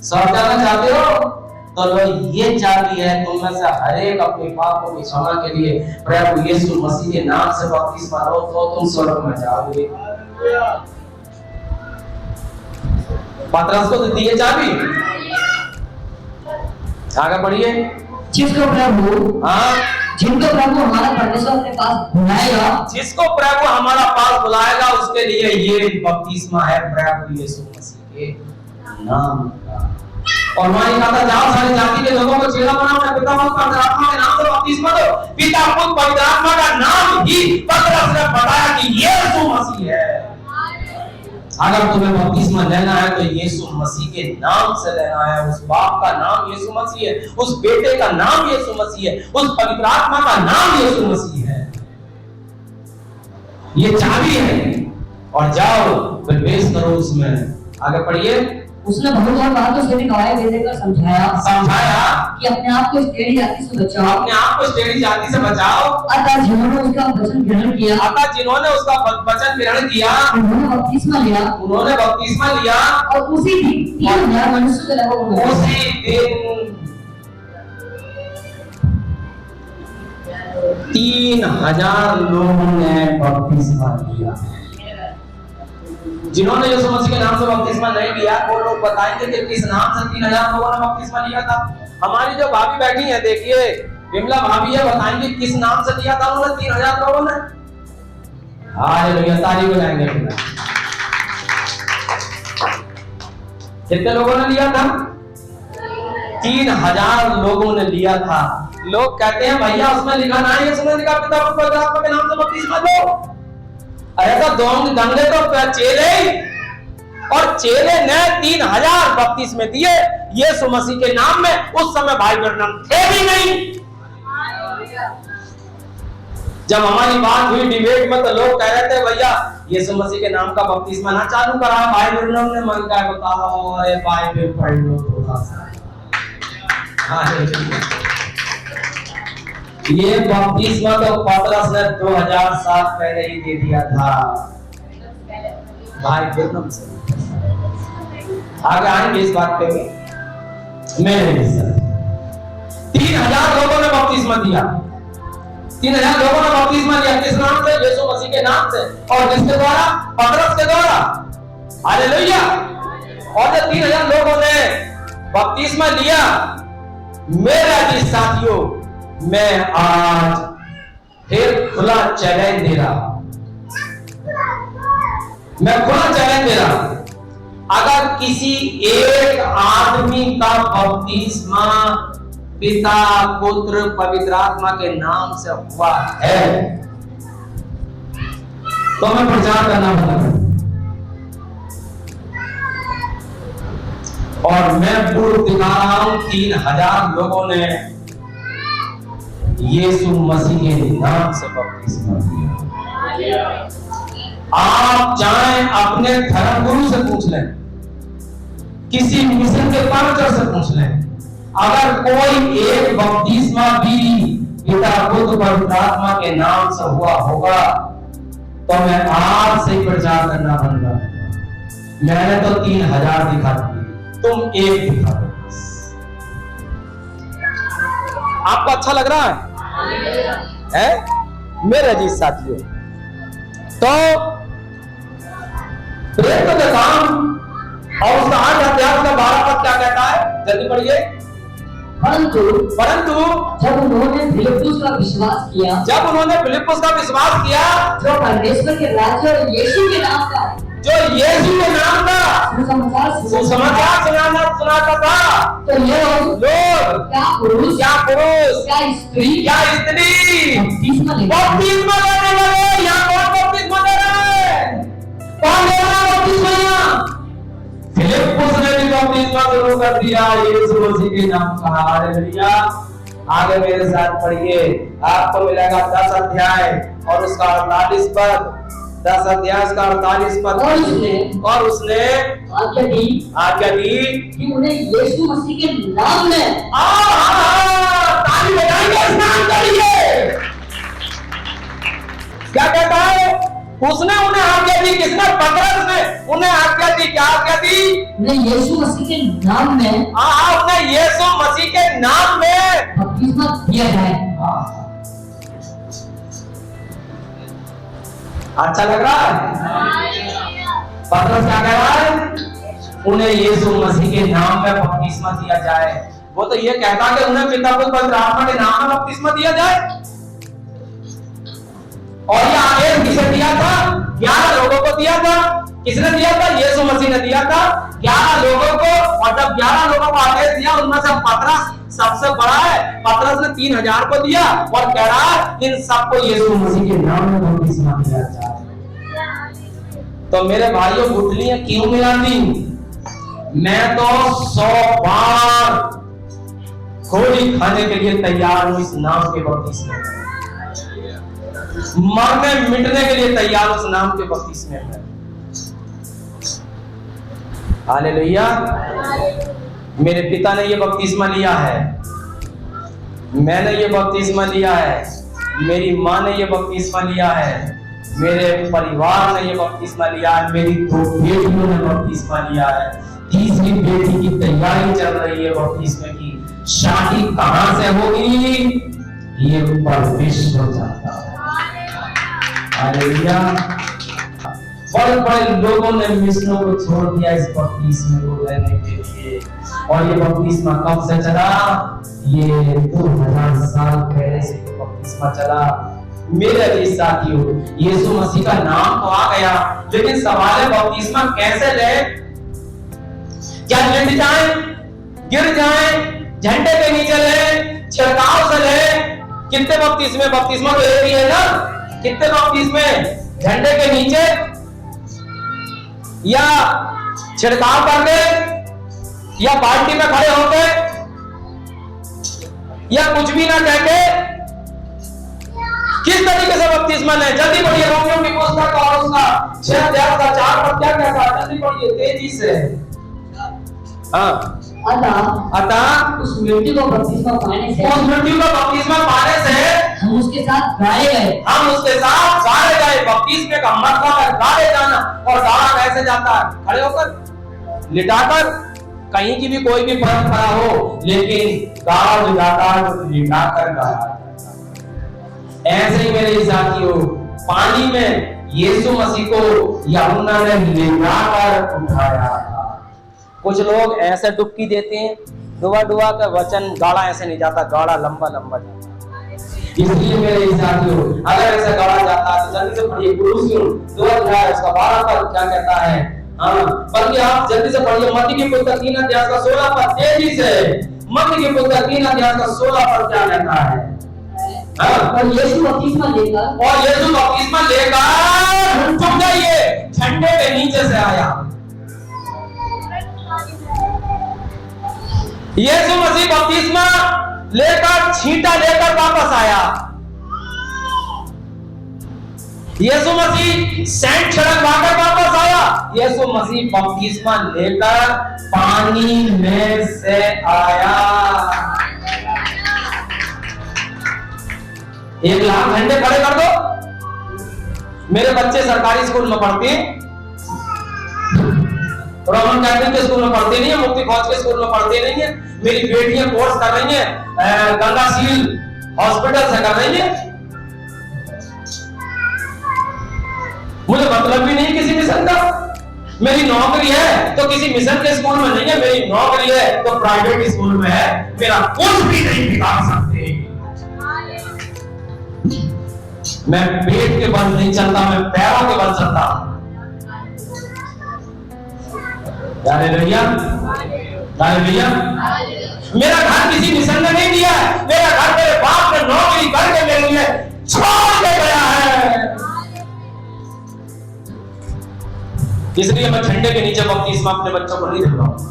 सब जाना चाहते हो? तो लो ये चाबी है, तुम में से हर एक अपने पापों की क्षमा के लिए प्रभु यीशु मसीह के नाम से बपतिस्मा लो तो तुम स्वर्ग में जाओगे। पतरस को दी है चाबी। आगे बढ़िए। जिसको प्रभु जिनको प्रभु हमारा परमेश्वर अपने पास बुलाएगा, जिसको प्रभु हमारा पास बुलाएगा उसके लिए ये बपतिस्मा है प्रभु यीशु मसीह के नाम का। और वहां कहा था जाओ सारी जाति के लोगों को चेला बनाओ, पिता पुत्र पवित्र आत्मा के नाम से बपतिस्मा दो। पिता पुत्र पवित्र आत्मा का नाम ही पतरस ने बताया कि यीशु मसीह है। अगर तुम्हें बपतिस्मा लेना है तो यीशु मसीह के नाम से लेना है। उस बाप का नाम यीशु मसीह है, उस बेटे का नाम यीशु मसीह है, उस पवित्र आत्मा का नाम यीशु मसीह है। ये चाबी है। और जाओ प्रवेश करो उसमें। आगे पढ़िए। उसने बहुत और बातों से भी गवाही दे देकर समझाया कि अपने आप को इस टेढ़ी जाति से बचाओ, अपने आप को इस टेढ़ी जाति से बचाओ। अतः जिन्होंने उसका वचन ग्रहण किया, उन्होंने बपतिस्मा लिया और उसी दिन 3000 मनुष्य के लगभग हो गए। उसी दिन 3000 लोगों ने बपतिस्मा लिया। जिन्होंने यीशु मसीह के नाम से बपतिस्मा नहीं लिया वो लोग बताएंगे कि किस नाम से 3000 लोगों ने बपतिस्मा लिया था। हमारी जो भाभी बैठी है देखिए, विमला भाभी है, बताएंगे किस नाम से लिया था उन्होंने 3000 लोगों ने। हालेलुया, ताली बजाएंगे। कितने लोगों ने लिया था? 3000 लोगों ने लिया था। लोग कहते हैं भैया उसमें लिखा ना है, उसमें लिखा पिता पुत्र पवित्र आत्मा के नाम से बपतिस्मा दो। ऐसा दंगे तो चेले और चेले ने 3000 बपतिस्मे दिए यीशु मसीह के नाम में। उस समय भाई ब्रैनम थे भी नहीं। जब हमारी बात हुई डिबेट में तो लोग कह रहे थे भैया यीशु मसीह के नाम का बपतिस्मा ना चालू करा। भाई ब्रैनम ने मन का बताओ, अरे बाइबल पढ़ लो थोड़ा सा। ये बपतिस्मा तो पतरस ने 2000 साल पहले ही दे दिया था भाई ब्रैनम से। आगे आएंगे इस बात पे। मेरे 3000 लोगों ने बपतिस्मा दिया। 3000 लोगों ने बपतिस्मा लिया किस नाम से? यीशु मसीह के नाम से। और किसके द्वारा? पतरस के द्वारा। हालेलुया। और जब 3000 लोगों ने बपतिस्मा लिया, मेरे अजीज साथियों, मैं आज फिर खुला चैलेंज दे रहा। मैं खुला चैलेंज दे रहा, अगर किसी एक आदमी का बपतिस्मा पिता पुत्र पवित्र आत्मा के नाम से हुआ है तो हमें प्रचार करना होगा। और मैं प्रूफ दिखा रहा हूं, 3000 लोगों ने यीशु मसीह के नाम से बपतिस्मा लिया। आप चाहें अपने धर्म गुरु से पूछ लें, किसी मिशन के पास्टर से पूछ लें, अगर कोई एक बपतिस्मा भी पिता पुत्र पवित्र आत्मा के नाम से हुआ होगा तो मैं आज से प्रचार करना बंद कर दूंगा। मैंने तो 3000 दिखा दिए, तुम एक दिखा दो। आपको अच्छा लग रहा है? मेरे अजीज साथियों, तो प्रेम का काम और उसका 8 अध्याय का 12 पद क्या कहता है? जल्दी पढ़िए। परंतु जब उन्होंने फिलिप्पुस का विश्वास किया, जो परमेश्वर के राज्य और यीशु के नाम का सुसमाचार सुनाता था, तो ये लोग क्या पुरुष क्या स्त्री बपतिस्मा लेने लगे। यहाँ कौन बपतिस्मा ले रहा है? कौन ले रहा है बपतिस्मा? फिलिप्पुस ने भी बपतिस्मा शुरू कर दिया यीशु मसीह के नाम का। हालेलुया। आगे मेरे साथ पढ़िए, आपको मिलेगा 10 अध्याय और उसका 48 पद। 10 अध्याय का 48 पद। और उसने आज्ञा दी कि उन्हें यीशु मसीह के नाम में ताली बजाएंगे, स्नान करिए। क्या कहता है? उसने उन्हें आज्ञा दी, किसने? पतरस ने उन्हें आज्ञा दी। क्या आज्ञा दी? उन्हें यीशु मसीह के नाम में, उन्हें यीशु मसीह के नाम में बपतिस्मा दिया जाए। अच्छा लग रहा है? पतरस क्या कह रहा है? उन्हें यीशु मसीह के नाम में बपतिस्मा दिया जाए। वो तो ये कहता कि उन्हें पिता पुत्र पवित्र आत्मा के नाम में बपतिस्मा दिया जाए। और ये आदेश किसे दिया था? 11 लोगों को दिया था। किसने दिया था? यीशु मसीह ने दिया था 11 लोगों को। और जब 11 लोगों को आदेश दिया, उनमें से पतरस सबसे बड़ा है। पतरस ने 3000 को दिया और कह रहा है इन सबको यीशु मसीह के नाम में बपतिस्मा दिया जाए। तो मेरे भाइयों, गुठलियां क्यों मिला दी? मैं तो 100 बार गोली खाने के लिए तैयार हूं इस नाम के बपतिस्मे में, मरने मिटने के लिए तैयार उस नाम के बपतिस्मे में। हालेलुया। मेरे पिता ने ये बपतिस्मा लिया है, मैंने ये बपतिस्मा लिया है, मेरी माँ ने ये बपतिस्मा लिया है, मेरे परिवार ने ये बपतिस्मा लिया है, मेरी 2 बेटियों ने बपतिस्मा लिया है, 3री बेटी की तैयारी चल रही है बपतिस्मे की। शादी कहां से होगी ये परमेश्वर जानता है। हालेलुया। बड़े बड़े लोगों ने मिशनों को छोड़ दिया इस बपतिस्मे को लेने के लिए। और ये बपतिस्मा कब से चला? ये 2000 साल पहले से बपतिस्मा चला। मेरे भी साथियों, यीशु मसीह का नाम तो आ गया, लेकिन सवाल है बपतिस्मा कैसे ले? क्या लेट जाए, गिर जाए, झंडे के नीचे ले, छिड़काव से ले? कितने बपतिस्मे? बपतिस्मा तो एक ही है ना? कितने बपतिस्मे? झंडे के नीचे या छिड़काव करके या बाल्टी में खड़े होके या कुछ भी ना कहके? किस तरीके से बपतिस्मा ले? जल्दी पढ़िए रोमियो की पुस्तक और उसका 6 अध्याय का 4 पद क्या कहता है? जल्दी पढ़िए तेजी से। हाँ, अतः उस मृत्यु को बपतिस्मा पाने से, उस मृत्यु को बपतिस्मा पाने से हम उसके साथ गाड़े गए। हम उसके साथ गाड़े गए। बपतिस्मे का मतलब है गाड़े जाना। और गाड़ा कैसे जाता है? खड़े होकर, लिटाकर। कहीं की भी कोई भी परंपरा हो, लेकिन गाड़ा जो जाता है वो लिटाकर गाड़ा। ऐसे ही मेरे साथियों, पानी में यीशु मसीह को यूहन्ना ने लिटाकर उठाया था। कुछ लोग ऐसे डुबकी देते हैं, डुबा डुबा कर वचन, गाड़ा ऐसे नहीं जाता, गाड़ा लंबा लंबा जाता। इसलिए मेरे साथियों, अगर ऐसा गाड़ा जाता है तो जल्दी से पढ़िए कुलुस्सियों 2 अध्याय उसका 12 पद क्या कहता है। बल्कि आप जल्दी से पढ़िए मत्ती की पुस्तक 3 अध्याय का 16 पद, तेजी से। मत्ती की पुस्तक 3 अध्याय का 16 पद क्या कहता है? और यीशु बपतिस्मा लेकर चुप जाइए, झंडे के नीचे से आया। यीशु मसीह बपतिस्मा लेकर, छींटा लेकर वापस आया। यीशु मसीह सैंड छिड़कवाकर वापस आया। यीशु मसीह बपतिस्मा लेकर पानी में से आया। 1 लाख घंटे खड़े कर दो। मेरे बच्चे सरकारी स्कूल में पढ़ते हैं, रोमन कैथोलिक के स्कूल में पढ़ते नहीं है, मुक्ति फौज के स्कूल में पढ़ते नहीं है। मेरी बेटियां कोर्स कर रही हैं गंगाशील हॉस्पिटल से कर रही है। मुझे मतलब भी नहीं किसी मिशन का। मेरी नौकरी है तो किसी मिशन के स्कूल में नहीं है, मेरी नौकरी है तो प्राइवेट स्कूल में है। मेरा कुछ भी नहीं बिगाड़ सकते। मैं पेट के बल नहीं चलता, मैं पैरों के बल चलता हूं। Hallelujah, hallelujah. मेरा घर किसी मिशन ने नहीं दिया है, मेरा घर मेरे बाप ने नौकरी करके मेरे लिए छोड़ के गया है। इसलिए मैं झंडे के नीचे बपतिस्मा अपने बच्चों को नहीं दिलवाऊंगा,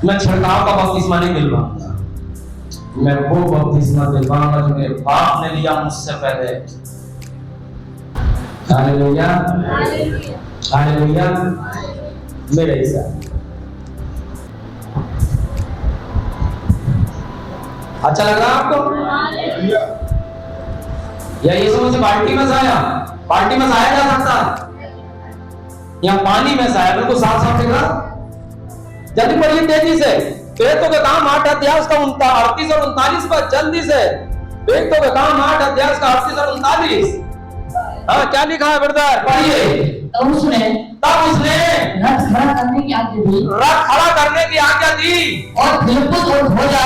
मैं छिड़काव का बपतिस्मा नहीं दिलवाऊंगा। मैं वो बपतिस्मा दिलवाऊंगा जो मेरे बाप ने लिया मुझसे पहले। Hallelujah, hallelujah. मेरे हिसाब अच्छा लग रहा है आपको? या यीशु मसीह बाल्टी में से आया? बाल्टी में सहाया जा सकता है या पानी में सहाया? बिल्कुल साफ साफ दिख रहा। जल्दी पढ़िए तेजी से। प्रेरितों के काम 8 अध्याय उसका 38 और 39 पर, जल्दी से। प्रेरितों के काम 8 अध्याय उसका 38 और 39। हाँ, क्या लिखा है ब्रदर? पढ़िए। तब उसने रथ खड़ा करने की आज्ञा दी, रथ खड़ा करने की आज्ञा दी, और फिलिप्पुस और खोजा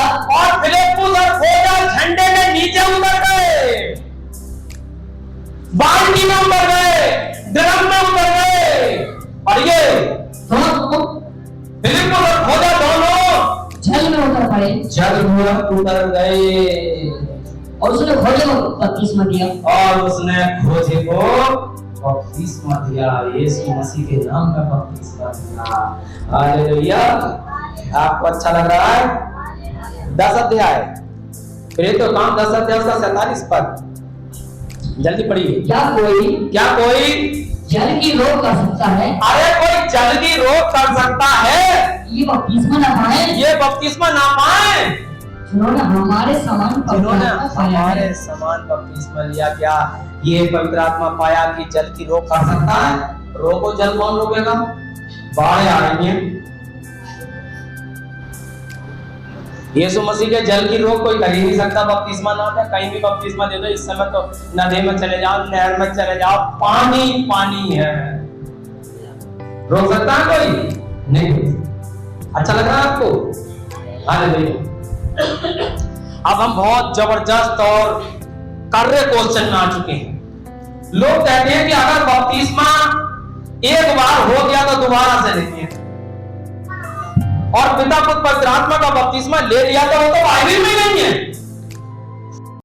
झंडे में नीचे उतर गए, बाल्टी में उतर गए, ड्रम में उतर गए। पढ़िए। फिलिप्पुस और खोजा दोनों जल में उतर पड़े, जल में उतर गए। और उसने खोजे को बपतिस्मा दिया, और उसने खोजे को बपतिस्मा दिया। यीशु मसीह के नाम में बपतिस्मा दिया। हालेलुया। आपको अच्छा लग रहा है? 10 अध्याय, प्रेरितों के काम 10 अध्याय उसका 47 पद, जल्दी पढ़िए। क्या कोई जल की रोक कर सकता है? अरे कोई जल की रोक कर सकता है? ये बपतिस्मा ना पाए जिन्होंने हमारे समान बपतिस्मा लिया। क्या ये पवित्र आत्मा पाया कि जल की रोक कर सकता है? रोको, जल कौन रोकेगा? बाढ़ आ रही है। यीशु मसीह के जल की रोक कोई कर ही नहीं सकता। बपतिस्मा ना दे, कहीं भी बपतिस्मा दे दो, इस समय तो नदी में चले जाओ, नहर में चले जाओ, पानी पानी है। रोक सकता है कोई? नहीं। अच्छा लग रहा है आपको? हालेलुया। अब हम बहुत जबरदस्त और कार्य क्वेश्चन में आ चुके हैं। लोग कहते हैं कि अगर बपतिस्मा एक बार हो गया तो दोबारा से नहीं है, और पिता पुत्र पवित्र आत्मा का बपतिस्मा ले लिया तो वो तो बाइबल में नहीं है।